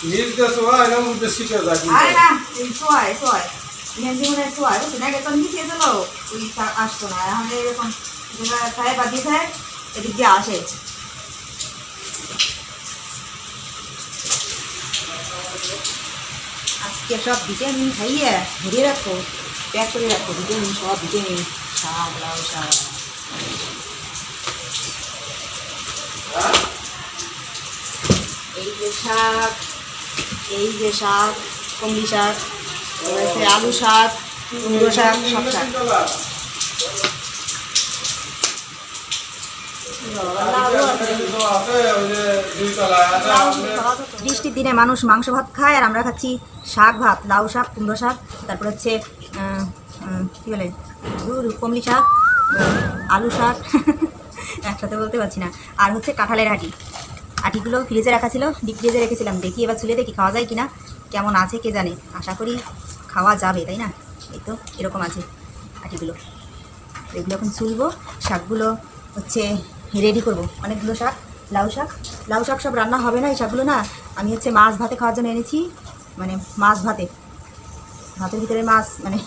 নিজে সোয়া না মুদে শিখে যাবি আরে না এই সোয়াই এখান থেকে মনে হয় সোয়াই বুঝছো না এটা নিচে গেল ওই আসতো না আমাদের এরকম যেটা খায় বা দিয়ে খায় এদিক দিয়ে আসে আজকে সব ভিটামিন খাইয়ে ভরিয়ে রাখো প্যাক করে রাখো ভিটামিন সব ভিটামিন শাক লাউ শাক এই যে শাক কমলি শাক আলু শাক কুমড়ো শাক সব শাক বৃষ্টির দিনে মানুষ মাংস ভাত খায় আর আমরা খাচ্ছি শাক ভাত লাউ শাক কুমড়ো শাক তারপর হচ্ছে কী বলে কমলি শাক আলু শাক একসাথে বলতে পারছি না আর হচ্ছে কাঁঠালের আটিগুলো ফ্রিজে রাখা ছিল ডিপ ফ্রিজে রেখেছিলাম দেখি এবার ছুলে দেখি খাওয়া যায় কিনা কেমন আছে কে জানে আশা করি খাওয়া যাবে তাই না এই তো এরকম আছে আটিগুলো এগুলো এখন ছুলবো শাকগুলো হচ্ছে রেডি করব অনেকগুলো শাক লাউ শাক সব রান্না হবে না এই শাকগুলো না আমি হচ্ছে মাছ ভাতে খাওয়ার জন্য এনেছি মানে মাছ ভাতের ভিতরে মাছ মানে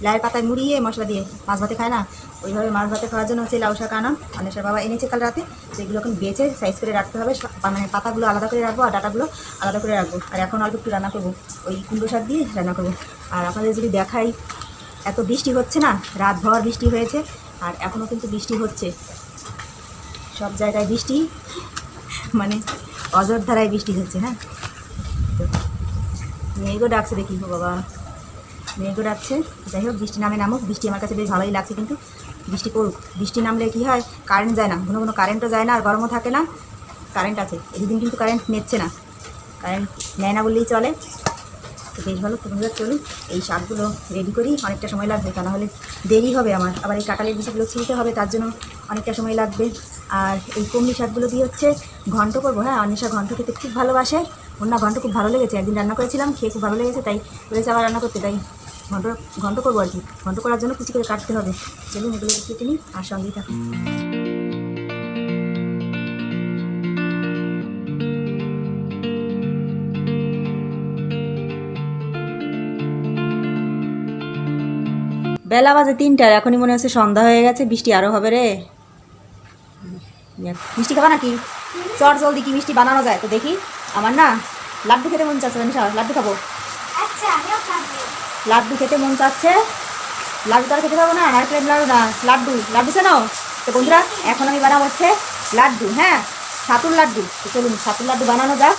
লাউয়ের পাতায় মুড়িয়ে মশলা দিয়ে মাছ ভাতে খায় না ওইভাবে মাছ ভাতে খাওয়ার জন্য হচ্ছে লাউ শাক আনা অনেকের বাবা এনেছে কাল রাতে তো এগুলো এখন বেছে সাইজ করে রাখতে হবে মানে পাতাগুলো আলাদা করে রাখবো আর ডাটাগুলো আলাদা করে রাখবো আর এখন অল্প একটু রান্না করবো ওই কুমড়ো শাক দিয়ে রান্না করবো আর আপনাদের যদি দেখাই এত বৃষ্টি হচ্ছে না রাতভর বৃষ্টি হয়েছে আর এখনও কিন্তু বৃষ্টি হচ্ছে সব জায়গায় বৃষ্টি মানে অযোধ্যারায় বৃষ্টি হচ্ছে হ্যাঁ তো মেঘও ডাকছে দেখি বাবা মেঘও ডাকছে যাই হোক বৃষ্টি নামুক বৃষ্টি আমার কাছে বেশ ভালোই লাগছে কিন্তু বৃষ্টি পড়ুক বৃষ্টি নামলে কী হয় কারেন্ট যায় না ঘন কারেন্টও যায় না আর গরমও থাকে না কারেন্ট আছে এই দুদিন কিন্তু কারেন্ট নিচ্ছে না কারেন্ট নেয় না বললেই চলে তো বেশ ভালো তোমরা চলুন এই শাকগুলো রেডি করি অনেকটা সময় লাগবে তা নাহলে দেরি হবে আমার আবার এই কাঁঠালের বিষয়গুলো ছিলতে হবে তার জন্য অনেকটা সময় লাগবে আর এই কমলি শাকগুলো দিয়ে হচ্ছে ঘন্ট করবো হ্যাঁ অন্বেষা ঘন্ট খেতে খুব ভালোবাসে ওর না ঘন্ট খুব ভালো লেগেছে একদিন রান্না করেছিলাম খেয়ে খুব ভালো লেগেছে তাই বলেছে আবার রান্না করতে তাই ঘন্ট করবো আর কি ঘন্ট করার জন্য কিছু করে কাটতে হবে চলুন এগুলো কেটে নিই আর সঙ্গেই থাকুন বেলা বাজে 3টার এখনই মনে হচ্ছে সন্ধ্যা হয়ে গেছে বৃষ্টি আরও হবে রে মিষ্টি খাবা নাকি চট জলদি কি মিষ্টি বানানো যায় তো দেখি আমার না লাড্ডু খেতে মন চাচ্ছে লাড্ডু খাবো লাড্ডু খেতে মন চাচ্ছে লাড্ডু তার খেতে পাবো না নারকেলের লাড্ডু না লাড্ডু শোনো তো বন্ধুরা এখন আমি বানাবো হচ্ছে লাড্ডু হ্যাঁ ছাতুর লাড্ডু তো চলুন ছাতুর লাড্ডু বানানো যাক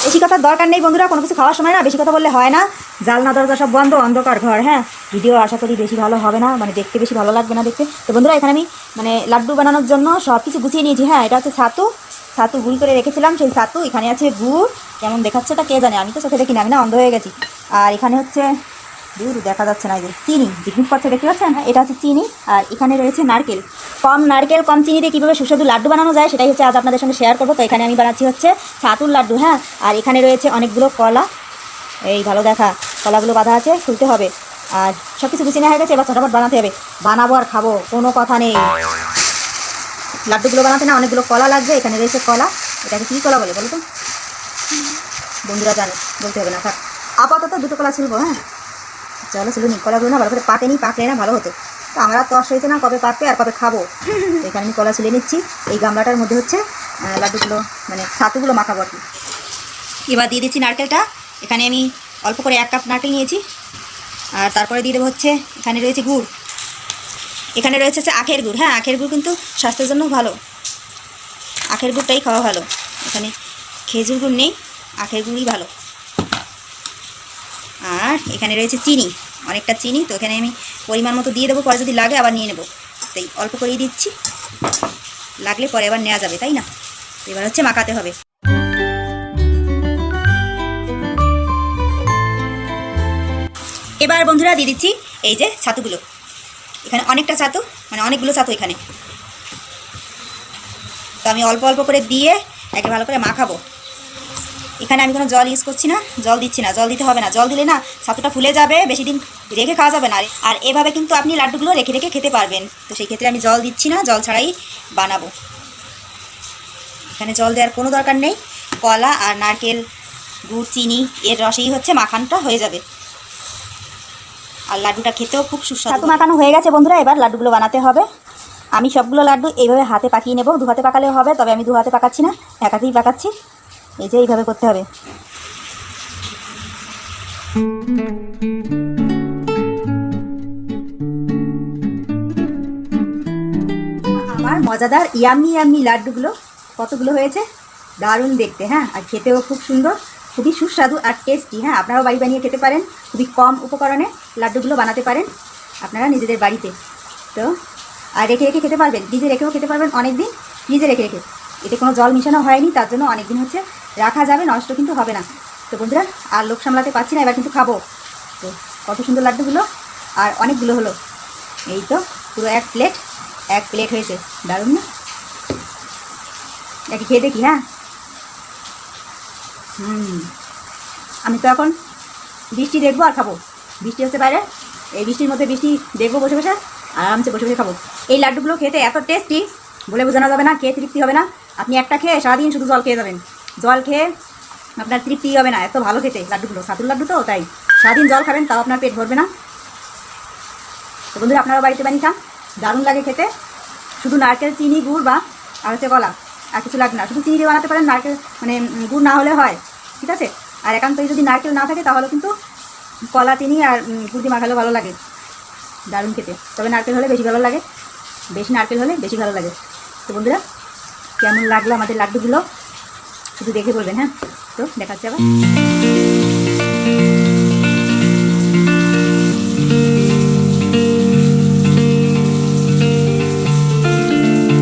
বেশি কথার দরকার নেই বন্ধুরা কোনো কিছু খাওয়ার সময় না বেশি কথা বললে হয় না জালনা দরজা সব বন্ধ অন্ধকার ঘর হ্যাঁ ভিডিও আশা করি বেশি ভালো হবে না মানে দেখতে বেশি ভালো লাগবে না দেখতে তো বন্ধুরা এখানে আমি মানে লাড্ডু বানানোর জন্য সব কিছু গুছিয়ে নিয়েছি হ্যাঁ এটা হচ্ছে ছাতু গুঁড়ি করে রেখেছিলাম সেই ছাতু এখানে আছে গুড় কেমন দেখাচ্ছে তা কে জানে আমি তো চোখে দেখি না আমি না অন্ধ হয়ে গেছি আর এখানে হচ্ছে গুড় দেখা যাচ্ছে না যে চিনি জিকমিক করছে দেখতে পাচ্ছেন হ্যাঁ এটা হচ্ছে চিনি আর এখানে রয়েছে নারকেল কম চিনি দিয়ে কীভাবে সুস্বাদু লাড্ডু বানানো যায় সেটাই হচ্ছে আজ আপনাদের সঙ্গে শেয়ার করবো তো এখানে আমি বানাচ্ছি হচ্ছে ছাতুর লাড্ডু হ্যাঁ আর এখানে রয়েছে অনেকগুলো কলা এই ভালো দেখা কলাগুলো বাঁধা আছে খুলতে হবে আর সব কিছু গুছিয়ে নেওয়া হয়ে গেছে এবার চটাপট বানাতে হবে বানাবো আর খাবো কোনো কথা নেই লাড্ডুগুলো বানাতে না অনেকগুলো কলা লাগবে এখানে রয়েছে কলা এটাকে কী কলা বলে বলো তো বন্ধুরা জানে বলতে হবে না থাক আপাতত 2টো কলা ছিলবো হ্যাঁ চলো ছিল নি কলাগুলো না ভালো করে পাকলে না ভালো হতো তো আমরা তস হয়েছে না কবে পাকবে আর কবে খাবো তো এখানে আমি কলা ছিলে নিচ্ছি এই গামলাটার মধ্যে হচ্ছে লাড্ডুগুলো মানে ছাতুগুলো মাখাবো আর কি এবার দিয়ে দিচ্ছি নারকেলটা এখানে আমি অল্প করে 1 কাপ নারকেল নিয়েছি আর তারপরে দিয়ে দেবো হচ্ছে এখানে রয়েছে গুড় এখানে রয়েছে হচ্ছে আখের গুড় হ্যাঁ আখের গুড় কিন্তু স্বাস্থ্যের জন্য ভালো আখের গুড়টাই খাওয়া ভালো এখানে খেজুর গুড় নেই আখের গুড়ই ভালো আর এখানে রয়েছে চিনি অনেকটা চিনি তো এখানে আমি পরিমাণ মতো দিয়ে দেবো পরে যদি লাগে আবার নিয়ে নেব তাই অল্প করেই দিচ্ছি লাগলে পরে আবার নেওয়া যাবে তাই না এবার হচ্ছে মাখাতে হবে এবার বন্ধুরা দিয়ে দিচ্ছি এই যে ছাতুগুলো এখানে অনেকটা ছাতু মানে অনেকগুলো ছাতু এখানে তো আমি অল্প অল্প করে দিয়ে একে ভালো করে মাখাবো এখানে আমি কোনো জল ইউজ করছি না জল দিচ্ছি না জল দিতে হবে না জল দিলে না ছাতুটা ফুলে যাবে বেশি দিন রেখে খাওয়া যাবে না আর এভাবে কিন্তু আপনি লাড্ডুগুলো রেখে খেতে পারবেন তো সেই ক্ষেত্রে আমি জল দিচ্ছি না জল ছাড়াই বানাবো এখানে জল দেওয়ার কোনো দরকার নেই, কলা আর নারকেল গুড় চিনি এর রসেই হচ্ছে মাখানটা হয়ে যাবে। আর লাড্ডুটা খেতেও খুব সুস্বাদু। ছাতু মাখানো হয়ে গেছে বন্ধুরা, এবার লাড্ডুগুলো বানাতে হবে। আমি সবগুলো লাড্ডু এইভাবে হাতে পাকিয়ে নেব, 2 হাতে পাকালেও হবে, তবে আমি 2 হাতে পাকাচ্ছি না, 1 হাতেই পাকাচ্ছি। এই যে এইভাবে করতে হবে। আমার মজাদার ইয়াম্মি ইয়াম্মি লাড্ডুগুলো কতগুলো হয়েছে, দারুণ দেখতে, হ্যাঁ, আর খেতেও খুব সুন্দর, খুবই সুস্বাদু আর টেস্টি। হ্যাঁ, আপনারাও বাড়ি বানিয়ে খেতে পারেন, খুবই কম উপকরণে লাড্ডুগুলো বানাতে পারেন আপনারা নিজেদের বাড়িতে। তো আর রেখে রেখে খেতে পারবেন, ফ্রিজে রেখেও খেতে পারবেন অনেক দিন, ফ্রিজে রেখে রেখে। এতে কোনো জল মিশানো হয়নি, তার জন্য অনেক দিন হচ্ছে রাখা যাবে, নষ্ট কিন্তু হবে না। তো বন্ধুরা, আর লোক সামলাতে পারছি না, এবার কিন্তু খাবো। তো কত সুন্দর লাড্ডুগুলো, আর অনেকগুলো হলো। এই তো পুরো এক প্লেট হয়েছে, দারুণ না? একটু খেয়ে দেখি। হ্যাঁ, আমি তো এখন বৃষ্টি দেখবো আর খাবো। বৃষ্টি হচ্ছে বাইরে, এই বৃষ্টির মধ্যে বৃষ্টি দেখবো বসে বসে, আরামসে বসে বসে খাবো। এই লাড্ডুগুলো খেতে এত টেস্টি, বলে বোঝানো যাবে না, খেয়ে তৃপ্তি হবে না। আপনি একটা খেয়ে সারাদিন শুধু জল খেয়ে যাবেন, জল খেয়ে আপনার তৃপ্তি হবে না, এত ভালো খেতে লাড্ডুগুলো। ছাতুর লাড্ডু তো তাই সারাদিন জল খাবেন, তাও আপনার পেট ভরবে না। তো বন্ধুরা, আপনারাও বাড়িতে বানিয়ে খান, দারুণ লাগে খেতে। শুধু নারকেল চিনি গুড় বা আর হচ্ছে কলা, আর কিছু লাগবে না, শুধু চিনি দিয়ে বানাতে পারেন, নারকেল মানে গুড় না হলে হয়, ঠিক আছে। আর একান্তই যদি নারকেল না থাকে তাহলে কিন্তু কলা চিনি আর গুড় দিয়ে মাখালেও ভালো লাগে, দারুণ খেতে। তবে নারকেল হলে বেশি ভালো লাগে, বেশি নারকেল হলে বেশি ভালো লাগে। তো বন্ধুরা, কেমন লাগলো আমাদের লাড্ডুগুলো শুধু দেখে বলবেন। হ্যাঁ, তো দেখাচ্ছি আবার।